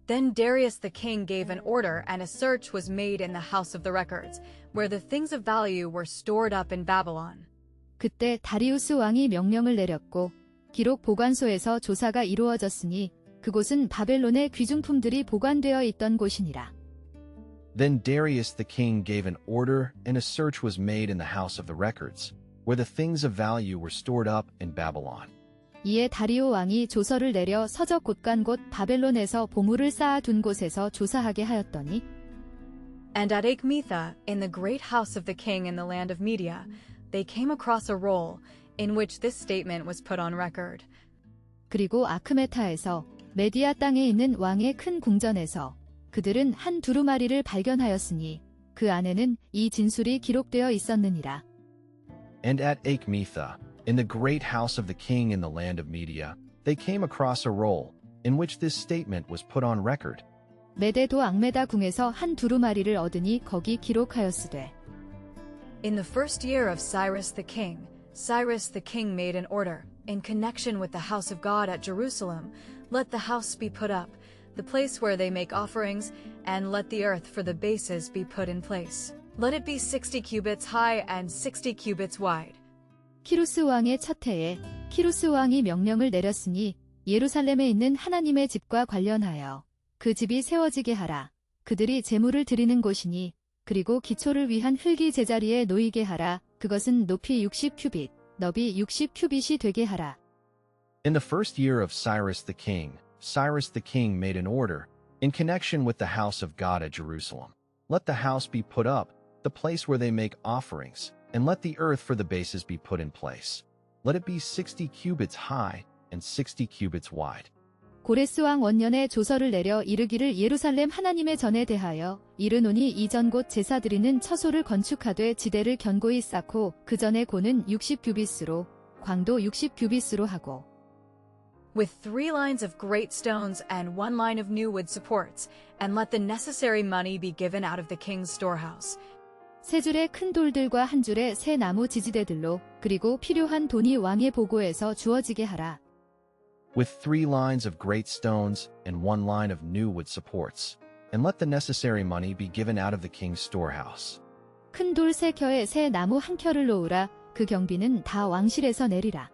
Then Darius the king gave an order, and a search was made in the house of the records, where the things of value were stored up in Babylon. 그때 다리우스 왕이 명령을 내렸고 기록 보관소에서 조사가 이루어졌으니 그곳은 바벨론의 귀중품들이 보관되어 있던 곳이니라. Then Darius the king gave an order, and a search was made in the house of the records, where the things of value were stored up in Babylon. 이에 다리오 왕이 조서를 내려 서적 곳간 곳 바벨론에서 보물을 쌓아둔 곳에서 조사하게 하였더니 And at Achmetha, in the great house of the king in the land of Media, they came across a roll, in which this statement was put on record. 그리고 아크메타에서 메디아 땅에 있는 왕의 큰 궁전에서 그들은 한 두루마리를 발견하였으니 그 안에는 이 진술이 기록되어 있었느니라. And at Achmetha, in the great house of the king in the land of Media, they came across a roll, in which this statement was put on record. 메데도 앙메다 궁에서 한 두루마리를 얻으니 거기 기록하였으되 In the first year of Cyrus the king made an order, in connection with the house of God at Jerusalem, let the house be put up, the place where they make offerings, and let the earth for the bases be put in place. Let it be 60 cubits high and 60 cubits wide. 키루스 왕의 첫 해에 키루스 왕이 명령을 내렸으니 예루살렘에 있는 하나님의 집과 관련하여 그 집이 세워지게 하라. 그들이 제물을 드리는 곳이니 그리고 기초를 위한 흙이 제자리에 놓이게 하라. 그것은 높이 60큐빗, 너비 60큐빗이 되게 하라. In the first year of Cyrus the king made an order, in connection with the house of God at Jerusalem. Let the house be put up, the place where they make offerings, and let the earth for the bases be put in place. Let it be 60 cubits high and 60 cubits wide. 고레스 왕 원년에 조서를 내려 이르기를 예루살렘 하나님의 전에 대하여 이르노니 이전 곧 제사 드리는 처소를 건축하되 지대를 견고히 쌓고 그 전에 고는 60규빗으로 광도 60규빗으로 하고 With 3 lines of great stones and 1 line of new wood supports, and let the necessary money be given out of the king's storehouse. 세 줄의 큰 돌들과 한 줄의 새 나무 지지대들로 그리고 필요한 돈이 왕의 보고에서 주어지게 하라. With 3 lines of great stones and 1 line of new wood supports, and let the necessary money be given out of the king's storehouse. 큰 돌 3켜에 새 나무 1켜를 놓으라. 그 경비는 다 왕실에서 내리라.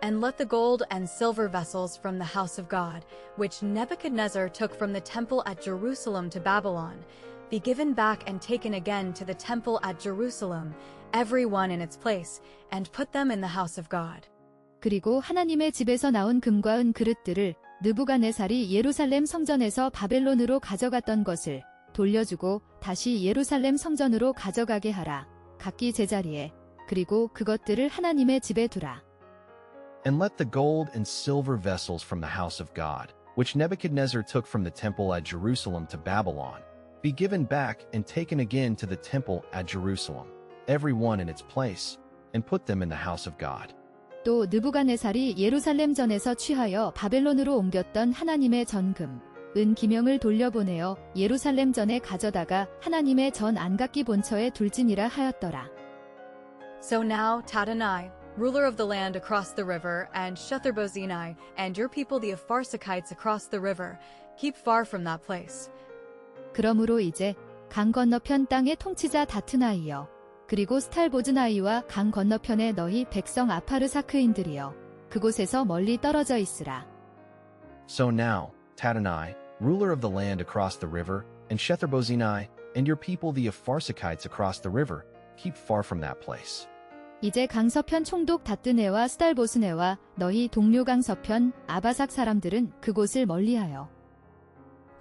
And let the gold and silver vessels from the house of God, which Nebuchadnezzar took from the temple at Jerusalem to Babylon, be given back and taken again to the temple at Jerusalem, every one in its place, and put them in the house of God. 그리고 하나님의 집에서 나온 금과 은 그릇들을 느부갓네살이 예루살렘 성전에서 바벨론으로 가져갔던 것을 돌려주고 다시 예루살렘 성전으로 가져가게 하라. 각기 제자리에. 그리고 그것들을 하나님의 집에 두라. And let the gold and silver vessels from the house of God, which Nebuchadnezzar took from the temple at Jerusalem to Babylon, be given back and taken again to the temple at Jerusalem, every one in its place, and put them in the house of God. 또 느부갓네살이 예루살렘 전에서 취하여 바벨론으로 옮겼던 하나님의 전금, 은 기명을 돌려보내어 예루살렘 전에 가져다가 하나님의 전 안각기 본처에 둘지니라 하였더라. So now Tatanai, ruler of the land across the river, and Shetharbozenai, and your people the Apharsachites across the river, keep far from that place. 그러므로 이제 강 건너편 땅의 통치자 다트나이여, 그리고 스탈보즈나이와 강 건너편에 너희 백성 아파르사크인들이여, 그곳에서 멀리 떨어져 있으라. So now, Tatanai, ruler of the land across the river, and Shetharbozenai, and your people the Apharsachites across the river, keep far from that place. 이제 강서편 총독 다뜨네와 스달보스네와 너희 동료 강서편 아바삭 사람들은 그곳을 멀리하여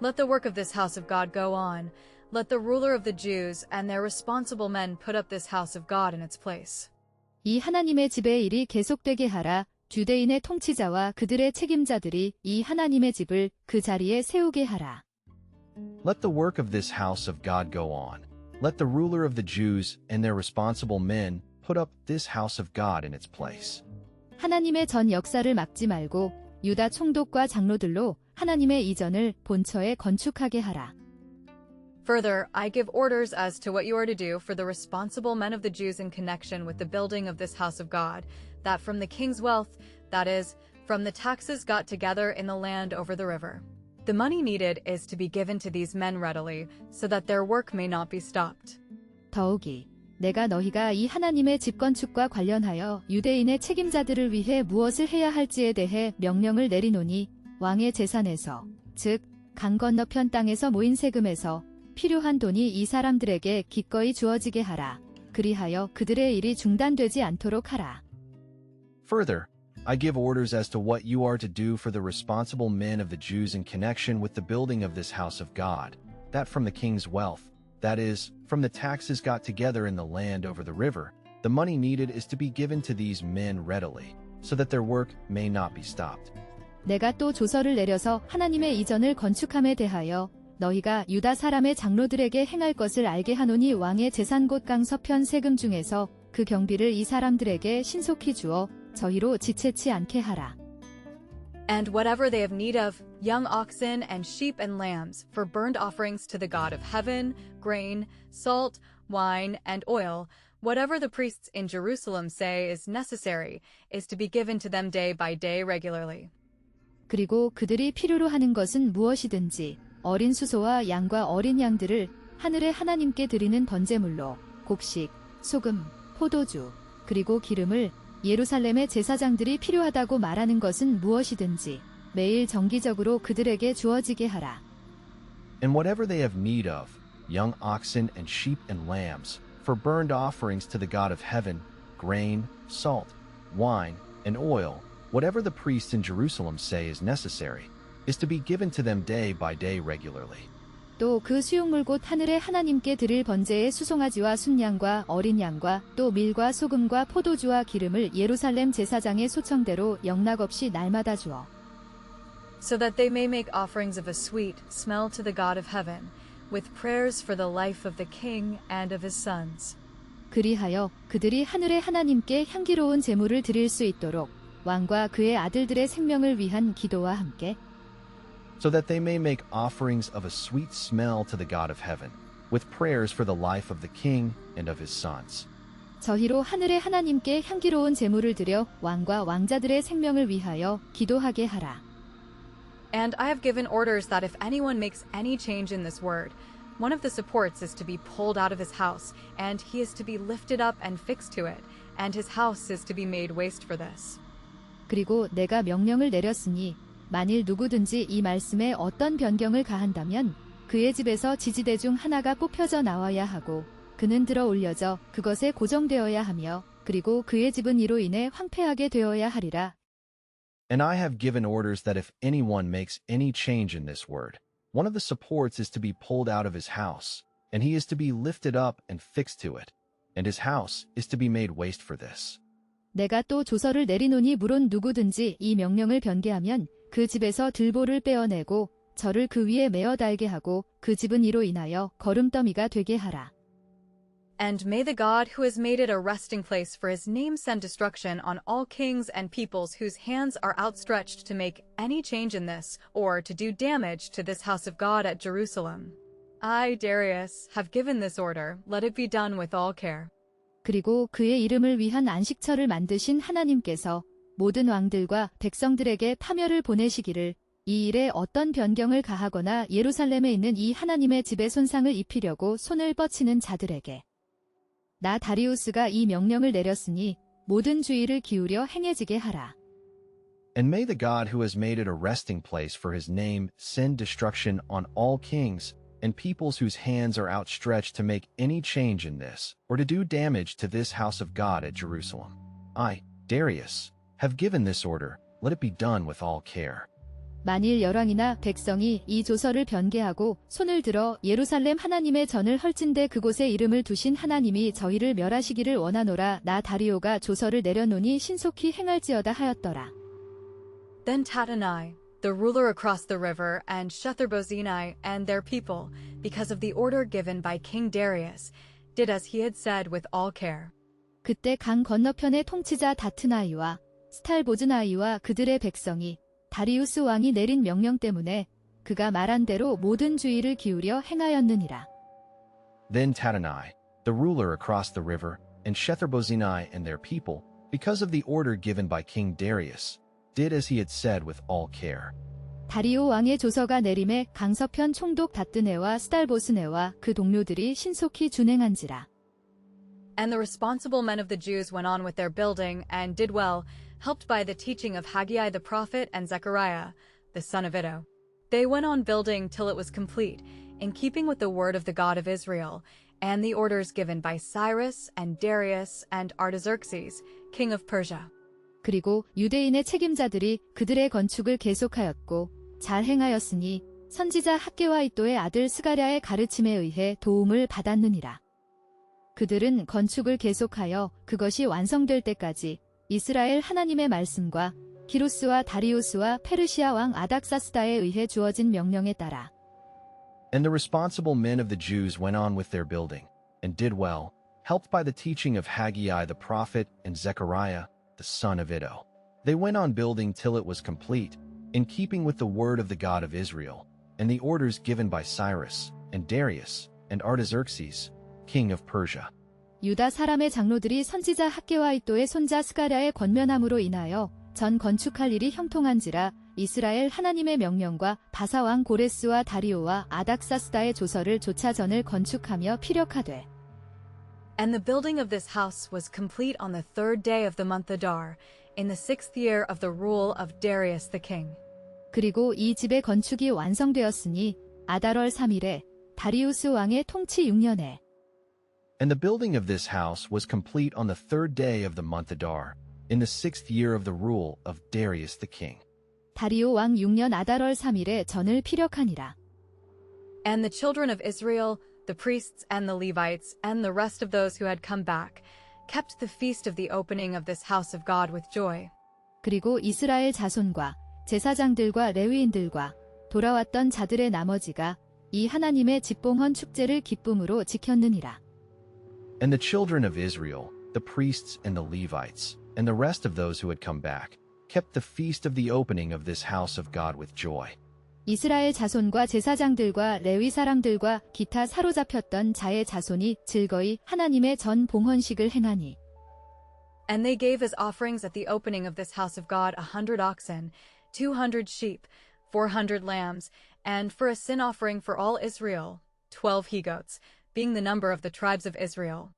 Let the work of this house of God go on. Let the ruler of the Jews and their responsible men put up this house of God in its place. 이 하나님의 집의 일이 계속되게 하라. 주대인의 통치자와 그들의 책임자들이 이 하나님의 집을 그 자리에 세우게 하라. Let the work of this house of God go on. Let the ruler of the Jews and their responsible men put up this house of God in its place. 하나님의 전 역사를 막지 말고 유다 총독과 장로들로 하나님의 이전을 본처에 건축하게 하라. Further, I give orders as to what you are to do for the responsible men of the Jews in connection with the building of this house of God, that from the king's wealth, that is, from the taxes got together in the land over the river, The money needed is to be given to these men readily, so that their work may not be stopped. 더욱이 내가 너희가 이 하나님의 집 건축과 관련하여 유대인의 책임자들을 위해 무엇을 해야 할지에 대해 명령을 내리노니 왕의 재산에서 즉 강 건너편 땅에서 모인 세금에서 필요한 돈이 이 사람들에게 기꺼이 주어지게 하라. 그리하여 그들의 일이 중단되지 않도록 하라. Further, I give orders as to what you are to do for the responsible men of the Jews in connection with the building of this house of God, that from the king's wealth, that is, from the taxes got together in the land over the river, the money needed is to be given to these men readily, so that their work may not be stopped. 내가 또 조서를 내려서 하나님의 이전을 건축함에 대하여 너희가 유다 사람의 장로들에게 행할 것을 알게 하노니 왕의 재산 곧 강 서편 세금 중에서 그 경비를 이 사람들에게 신속히 주어 저희로 지체치 않게 하라. And whatever they have need of, young oxen and sheep and lambs, for burnt offerings to the God of heaven, grain, salt, wine, and oil, whatever the priests in Jerusalem say is necessary, is to be given to them day by day regularly. 그리고 그들이 필요로 하는 것은 무엇이든지 어린 수소와 양과 어린 양들을 하늘의 하나님께 드리는 번제물로 곡식, 소금, 포도주, 그리고 기름을 예루살렘의 제사장들이 필요하다고 말하는 것은 무엇이든지 매일 정기적으로 그들에게 주어지게 하라. And whatever they have need of, young oxen and sheep and lambs, for burned offerings to the God of heaven, grain, salt, wine, and oil, whatever the priests in Jerusalem say is necessary, is to be given to them day by day regularly. 또 그 수용물 곧 하늘의 하나님께 드릴 번제의 수송아지와 순양과 어린 양과 또 밀과 소금과 포도주와 기름을 예루살렘 제사장의 소청대로 영락없이 날마다 주어. So that they may make offerings of a sweet smell to the God of heaven, with prayers for the life of the king and of his sons. 그리하여 그들이 하늘의 하나님께 향기로운 제물을 드릴 수 있도록 왕과 그의 아들들의 생명을 위한 기도와 함께 so that they may make offerings of a sweet smell to the God of heaven, with prayers for the life of the king and of his sons. 저희로 하늘의 하나님께 향기로운 제물을 드려 왕과 왕자들의 생명을 위하여 기도하게 하라. And I have given orders that if anyone makes any change in this word, one of the supports is to be pulled out of his house, and he is to be lifted up and fixed to it, and his house is to be made waste for this. 그리고 내가 명령을 내렸으니 만일 누구든지 이 말씀에 어떤 변경을 가한다면 그의 집에서 지지대 중 하나가 뽑혀져 나와야 하고 그는 들어 올려져 그것에 고정되어야 하며 그리고 그의 집은 이로 인해 황폐하게 되어야 하리라. And I have given orders that if anyone makes any change in this word, one of the supports is to be pulled out of his house, and he is to be lifted up and fixed to it, and his house is to be made waste for this. 내가 또 조서를 내리노니 물론 누구든지 이 명령을 변개하면 그 집에서 들보를 빼어내고 저를 그 위에 메어 달게 하고 그 집은 이로 인하여 거름더미가 되게 하라. And may the God who has made it a resting place for his name send destruction on all kings and peoples whose hands are outstretched to make any change in this, or to do damage to this house of God at Jerusalem. I, Darius, have given this order. Let it be done with all care. 그리고 그의 이름을 위한 안식처를 만드신 하나님께서 모든 왕들과 백성들에게 파멸을 보내시기를 이 일에 어떤 변경을 가하거나 예루살렘에 있는 이 하나님의 집에 손상을 입히려고 손을 뻗치는 자들에게 나 다리우스가 이 명령을 내렸으니 모든 주의를 기울여 행해지게 하라. And may the God who has made it a resting place for his name send destruction on all kings and peoples whose hands are outstretched to make any change in this, or to do damage to this house of God at Jerusalem. I, Darius, have given this order. Let it be done with all care. 만일 열왕이나 백성이 이 조서를 변개하고 손을 들어 예루살렘 하나님의 전을 헐진대 그곳에 이름을 두신 하나님이 저희를 멸하시기를 원하노라. 나 다리오가 조서를 내려놓으니 신속히 행할지어다 하였더라. Then Tattenai, the ruler across the river, and Shetharbozenai and their people, because of the order given by King Darius, did as he had said with all care. 그때 강 건너편의 통치자 다트나이와 스탈보즈나이와 그들의 백성이 다리우스 왕이 내린 명령 때문에 그가 말한 대로 모든 주의를 기울여 행하였느니라. Then Tattenai, the ruler across the river, and Shetharbozenai and their people, because of the order given by King Darius, did as he had said with all care. 다리오 왕의 조서가 내림에 강서편 총독 다뜨네와 스달보스네와 그 동료들이 신속히 준행한지라. And the responsible men of the Jews went on with their building and did well, helped by the teaching of Haggai the prophet and Zechariah, the son of Iddo. They went on building till it was complete, in keeping with the word of the God of Israel, and the orders given by Cyrus and Darius and Artaxerxes, king of Persia. 그리고 유대인의 책임자들이 그들의 건축을 계속하였고 잘 행하였으니 선지자 학개와 이또의 아들 스가랴의 가르침에 의해 도움을 받았느니라. 그들은 건축을 계속하여 그것이 완성될 때까지 이스라엘 하나님의 말씀과 기루스와 다리우스와 페르시아 왕 아닥사스다에 의해 주어진 명령에 따라. And the responsible men of the Jews went on with their building, and did well, helped by the teaching of Haggai the prophet and Zechariah, the son of Iddo. They went on building till it was complete, in keeping with the word of the God of Israel, and the orders given by Cyrus, and Darius, and Artaxerxes, king of Persia. 유다 사람의 장로들이 선지자 학개와 이또의 손자 스가랴의 권면함으로 인하여 전 건축할 일이 형통한지라 이스라엘 하나님의 명령과 바사 왕 고레스와 다리오와 아닥사스다의 조서를 조차 전을 건축하며 피력하되. And the building of this house was complete on the 3rd day of the month Adar, in the 6th year of the rule of Darius the king. 그리고 이 집의 건축이 완성되었으니 아달월 3일에 다리우스 왕의 통치 6년에. And the building of this house was complete on the 3rd day of the month Adar, in the 6th year of the rule of Darius the king. 다리오 왕 6년 아달월 3일에 전을 피력하니라. And the children of Israel, the priests and the Levites, and the rest of those who had come back, kept the feast of the opening of this house of God with joy. 그리고 이스라엘 자손과 제사장들과 레위인들과 돌아왔던 자들의 나머지가 이 하나님의 집봉헌 축제를 기쁨으로 지켰느니라. And the children of Israel, the priests and the Levites, and the rest of those who had come back, kept the feast of the opening of this house of God with joy. 이스라엘 자손과 제사장들과 레위 사람들과 기타 사로잡혔던 자의 자손이 즐거이 하나님의 전 봉헌식을 행하니. And they gave as offerings at the opening of this house of God 100 oxen, 200 sheep, 400 lambs, and for a sin offering for all Israel, 12 he-goats, being the number of the tribes of Israel.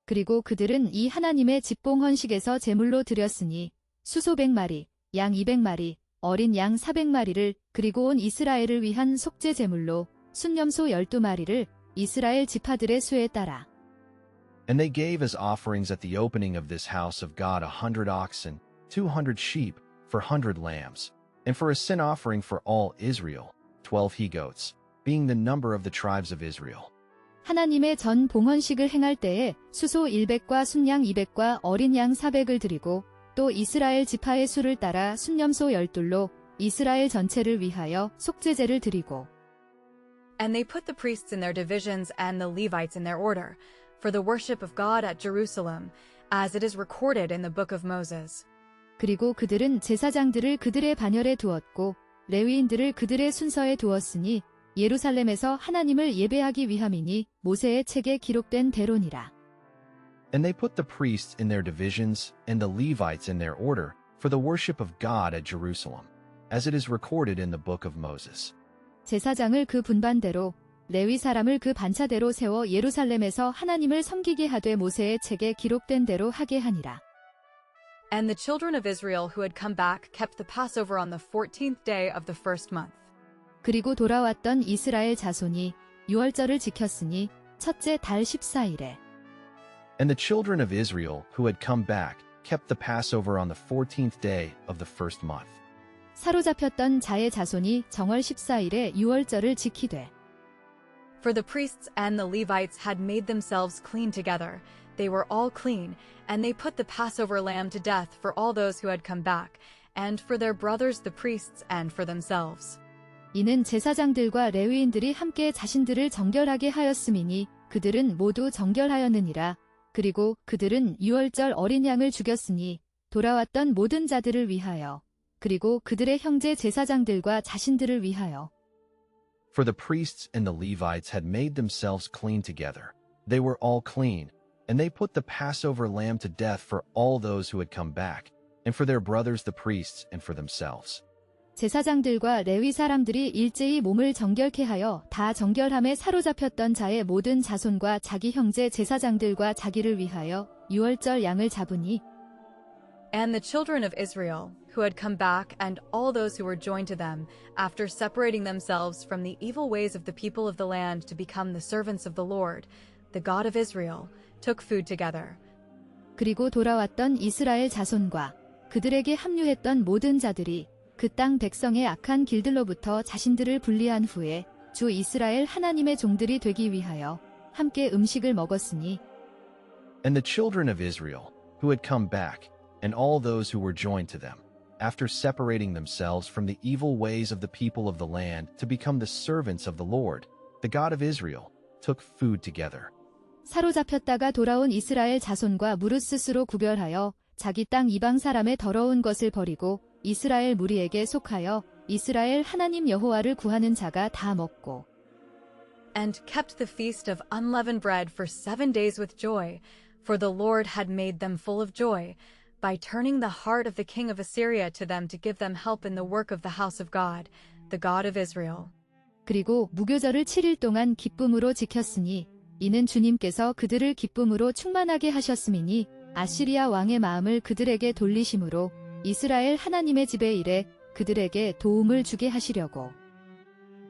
그리고 그들은 이 하나님의 집봉헌식에서 제물로 드렸으니 수소 100마리, 양 200마리, 어린 양 400마리를 그리고 온 이스라엘을 위한 속죄 제물로 순념소 12마리를 이스라엘 지파들의 수에 따라. And they gave as offerings at the opening of this house of God 100 oxen, 200 sheep, for 100 lambs, and for a sin offering for all Israel, 12 he-goats, being the number of the tribes of Israel. 하나님의 전 봉헌식을 행할 때에 수소 100과 순양 200과 어린 양 400을 드리고 또 이스라엘 지파의 수를 따라 순념소 12로 이스라엘 전체를 위하여 속죄제를 드리고. And they put the priests in their divisions and the Levites in their order, for the worship of God at Jerusalem, as it is recorded in the book of Moses. 그리고 그들은 제사장들을 그들의 반열에 두었고 레위인들을 그들의 순서에 두었으니 예루살렘에서 하나님을 예배하기 위함이니 모세의 책에 기록된 대로니라. And they put the priests in their divisions and the Levites in their order for the worship of God at Jerusalem, as it is recorded in the book of Moses. 제사장을 그 분반대로 레위 사람을 그 반차대로 세워 예루살렘에서 하나님을 섬기게 하되 모세의 책에 기록된 대로 하게 하니라. And the children of Israel who had come back kept the Passover on the 14th day of the first month. 그리고 돌아왔던 이스라엘 자손이 유월절을 지켰으니 첫째 달 14일에. And the children of Israel who had come back kept the Passover on the 14th day of the first month. 사로잡혔던 자의 자손이 정월 14일에 유월절을 지키되. For the priests and the Levites had made themselves clean together. They were all clean, and they put the Passover lamb to death for all those who had come back, and for their brothers the priests and for themselves. 이는 제사장들과 레위인들이 함께 자신들을 정결하게 하였음이니 그들은 모두 정결하였느니라. 그리고 그들은 유월절 어린 양을 죽였으니 돌아왔던 모든 자들을 위하여 그리고 그들의 형제 제사장들과 자신들을 위하여. For the priests and the Levites had made themselves clean together. They were all clean, and they put the Passover lamb to death for all those who had come back, and for their brothers the priests and for themselves. 제사장들과 레위 사람들이 일제히 몸을 정결케 하여 다 정결함에 사로잡혔던 자의 모든 자손과 자기 형제 제사장들과 자기를 위하여 유월절 양을 잡으니 And the children of Israel, who had come back, and all those who were joined to them, after separating themselves from the evil ways of the people of the land to become the servants of the Lord, the God of Israel, took food together. 그리고 돌아왔던 이스라엘 자손과 그들에게 합류했던 모든 자들이 그 땅 백성의 악한 길들로부터 자신들을 분리한 후에 주 이스라엘 하나님의 종들이 되기 위하여 함께 음식을 먹었으니 And the children of Israel, who had come back, and all those who were joined to them, after separating themselves from the evil ways of the people of the land to become the servants of the Lord, the God of Israel, took food together. 사로잡혔다가 돌아온 이스라엘 자손과 무릇 스스로 구별하여 자기 땅 이방 사람의 더러운 것을 버리고 이스라엘 무리에게 속하여 이스라엘 하나님 여호와를 구하는 자가 다 먹고 And kept the feast of unleavened bread for 7 days with joy, for the Lord had made them full of joy, by turning the heart of the king of Assyria to them to give them help in the work of the house of God, the God of Israel. 그리고 무교절을 7일 동안 기쁨으로 지켰으니 이는 주님께서 그들을 기쁨으로 충만하게 하셨음이니 아시리아 왕의 마음을 그들에게 돌리심으로 이스라엘 하나님의 집에 이래 그들에게 도움을 주게 하시려고.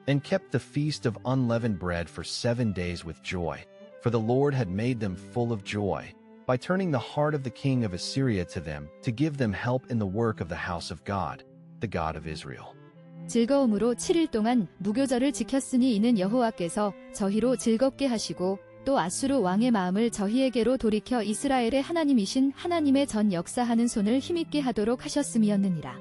And kept the feast of unleavened bread for 7 days with joy, for the Lord had made them full of joy, by turning the heart of the king of Assyria to them to give them help in the work of the house of God, the God of Israel. 즐거움으로 7일 동안 무교절을 지켰으니 이는 여호와께서 저희로 즐겁게 하시고 또 아수르 왕의 마음을 저희에게로 돌이켜 이스라엘의 하나님이신 하나님의 전 역사하는 손을 힘있게 하도록 하셨음이었느니라.